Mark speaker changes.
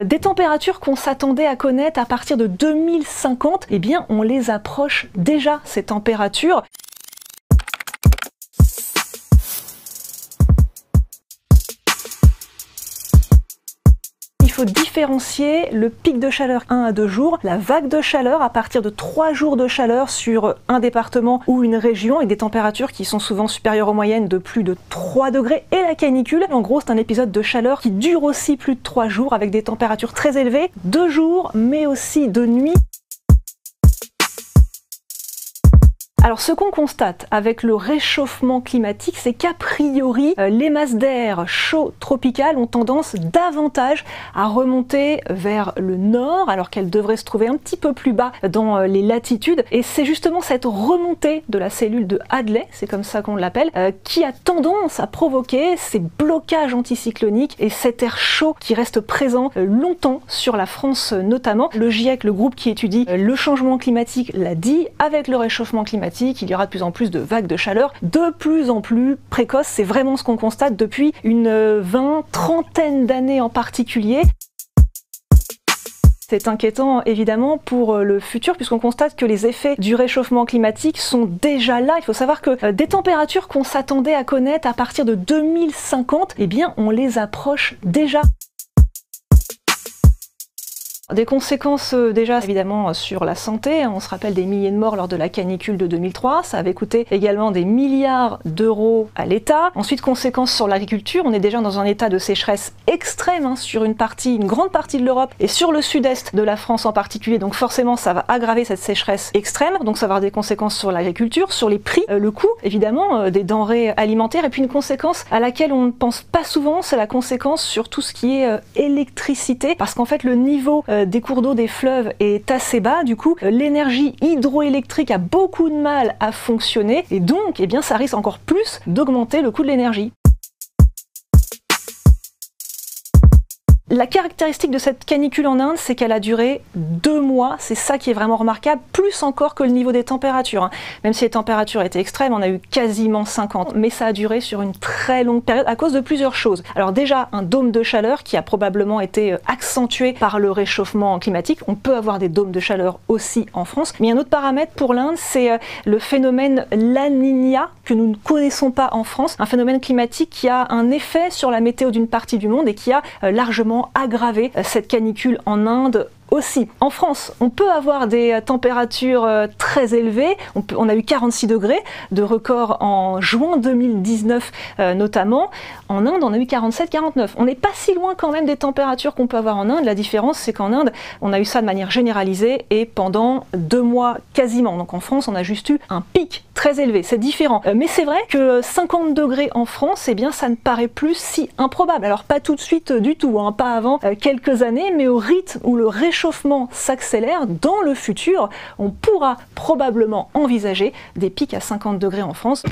Speaker 1: Des températures qu'on s'attendait à connaître à partir de 2050, eh bien on les approche déjà, ces températures. Il faut différencier le pic de chaleur 1 à 2 jours, la vague de chaleur à partir de 3 jours de chaleur sur un département ou une région avec des températures qui sont souvent supérieures aux moyennes de plus de 3 degrés et la canicule. En gros, c'est un épisode de chaleur qui dure aussi plus de 3 jours avec des températures très élevées, de jour mais aussi de nuit. Alors ce qu'on constate avec le réchauffement climatique, c'est qu'a priori, les masses d'air chaud tropicales ont tendance davantage à remonter vers le nord, alors qu'elles devraient se trouver un petit peu plus bas dans les latitudes. Et c'est justement cette remontée de la cellule de Hadley, c'est comme ça qu'on l'appelle, qui a tendance à provoquer ces blocages anticycloniques et cet air chaud qui reste présent longtemps sur la France notamment. Le GIEC, le groupe qui étudie le changement climatique, l'a dit, avec le réchauffement climatique, il y aura de plus en plus de vagues de chaleur, de plus en plus précoces. C'est vraiment ce qu'on constate depuis une trentaine d'années en particulier. C'est inquiétant évidemment pour le futur puisqu'on constate que les effets du réchauffement climatique sont déjà là. Il faut savoir que des températures qu'on s'attendait à connaître à partir de 2050, eh bien on les approche déjà. Des conséquences déjà évidemment sur la santé, on se rappelle des milliers de morts lors de la canicule de 2003, ça avait coûté également des milliards d'euros à l'État. Ensuite, conséquences sur l'agriculture, on est déjà dans un état de sécheresse extrême sur une grande partie de l'Europe et sur le sud-est de la France en particulier, donc forcément ça va aggraver cette sécheresse extrême, donc ça va avoir des conséquences sur l'agriculture, sur les prix, le coût évidemment des denrées alimentaires, et puis une conséquence à laquelle on ne pense pas souvent, c'est la conséquence sur tout ce qui est électricité, parce qu'en fait le niveau des cours d'eau, des fleuves est assez bas, du coup l'énergie hydroélectrique a beaucoup de mal à fonctionner et donc eh bien, ça risque encore plus d'augmenter le coût de l'énergie. La caractéristique de cette canicule en Inde, c'est qu'elle a duré 2 mois, c'est ça qui est vraiment remarquable, plus encore que le niveau des températures. Même si les températures étaient extrêmes, on a eu quasiment 50, mais ça a duré sur une très longue période à cause de plusieurs choses. Alors déjà, un dôme de chaleur qui a probablement été accentué par le réchauffement climatique. On peut avoir des dômes de chaleur aussi en France. Mais un autre paramètre pour l'Inde, c'est le phénomène La Niña, que nous ne connaissons pas en France. Un phénomène climatique qui a un effet sur la météo d'une partie du monde et qui a largement aggravé cette canicule en Inde aussi. En France, on peut avoir des températures très élevées, on a eu 46 degrés de record en juin 2019 notamment. En Inde, on a eu 47-49. On n'est pas si loin quand même des températures qu'on peut avoir en Inde. La différence, c'est qu'en Inde, on a eu ça de manière généralisée et pendant 2 mois quasiment. Donc en France, on a juste eu un pic très élevé. C'est différent. Mais c'est vrai que 50 degrés en France, eh bien, ça ne paraît plus si improbable. Alors pas tout de suite du tout, pas avant quelques années, mais au rythme où le réchauffement s'accélère, dans le futur, on pourra probablement envisager des pics à 50 degrés en France.